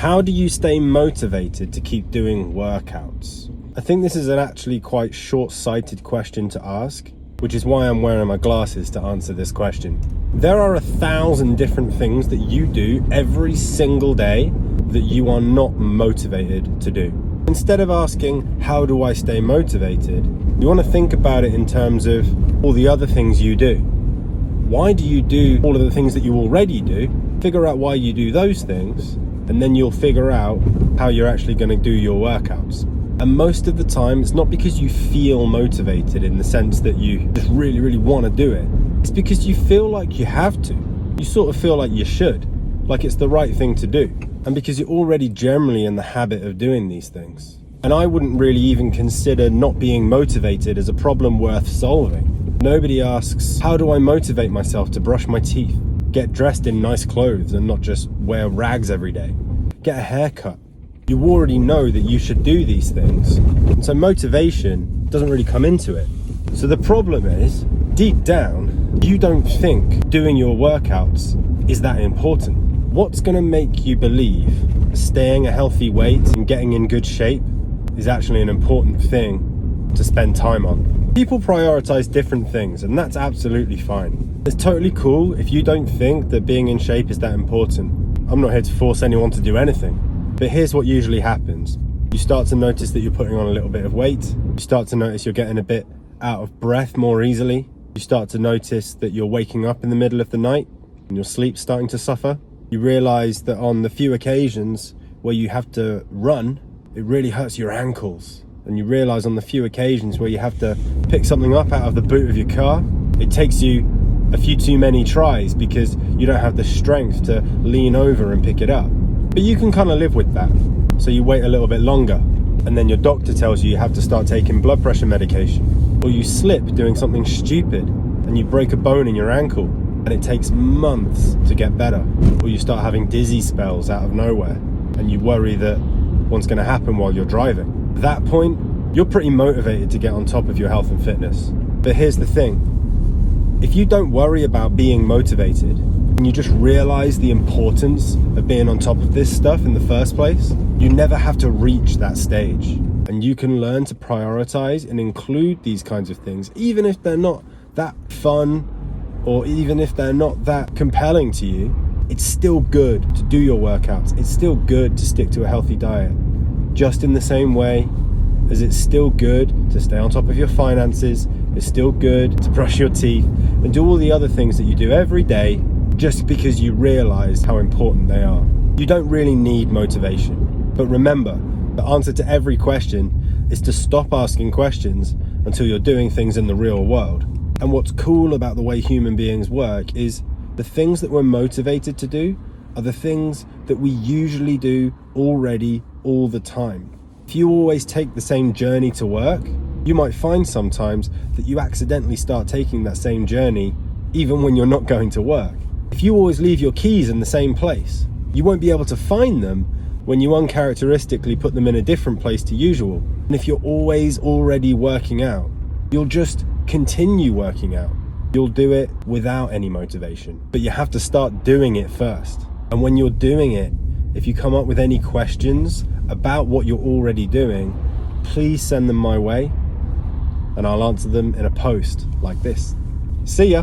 How do you stay motivated to keep doing workouts? I think this is an actually quite short-sighted question to ask, which is why I'm wearing my glasses to answer this question. There are 1,000 different things that you do every single day that you are not motivated to do. Instead of asking, how do I stay motivated? You want to think about it in terms of all the other things you do. Why do you do all of the things that you already do? Figure out why you do those things, and then you'll figure out how you're actually going to do your workouts. And most of the time, it's not because you feel motivated in the sense that you just really want to do it. It's because you feel like you have to. You sort of feel like you should, like it's the right thing to do. And because you're already generally in the habit of doing these things. And I wouldn't really even consider not being motivated as a problem worth solving. Nobody asks, how do I motivate myself to brush my teeth? Get dressed in nice clothes and not just wear rags every day. Get a haircut. You already know that you should do these things. And so motivation doesn't really come into it. So the problem is, deep down, you don't think doing your workouts is that important. What's going to make you believe staying a healthy weight and getting in good shape is actually an important thing to spend time on? People prioritize different things, and that's absolutely fine. It's totally cool if you don't think that being in shape is that important. I'm not here to force anyone to do anything, but here's what usually happens. You start to notice that you're putting on a little bit of weight. You start to notice you're getting a bit out of breath more easily. You start to notice that you're waking up in the middle of the night and your sleep's starting to suffer. You realize that on the few occasions where you have to run, it really hurts your ankles. And you realize on the few occasions where you have to pick something up out of the boot of your car, it takes you a few too many tries because you don't have the strength to lean over and pick it up. But you can kind of live with that. So you wait a little bit longer, and then your doctor tells you have to start taking blood pressure medication. Or you slip doing something stupid and you break a bone in your ankle, and it takes months to get better. Or you start having dizzy spells out of nowhere, and you worry that what's going to happen while you're driving. At that point, you're pretty motivated to get on top of your health and fitness. But here's the thing. If you don't worry about being motivated, and you just realize the importance of being on top of this stuff in the first place, you never have to reach that stage. And you can learn to prioritize and include these kinds of things, even if they're not that fun, or even if they're not that compelling to you. It's still good to do your workouts. It's still good to stick to a healthy diet. Just in the same way as it's still good to stay on top of your finances, it's still good to brush your teeth and do all the other things that you do every day just because you realize how important they are. You don't really need motivation. But remember, the answer to every question is to stop asking questions until you're doing things in the real world. And what's cool about the way human beings work is the things that we're motivated to do are the things that we usually do already all the time. If you always take the same journey to work, you might find sometimes that you accidentally start taking that same journey even when you're not going to work. If you always leave your keys in the same place, you won't be able to find them when you uncharacteristically put them in a different place to usual. And if you're always already working out, you'll just continue working out. You'll do it without any motivation, but you have to start doing it first. And when you're doing it, if you come up with any questions about what you're already doing, please send them my way and I'll answer them in a post like this. See ya.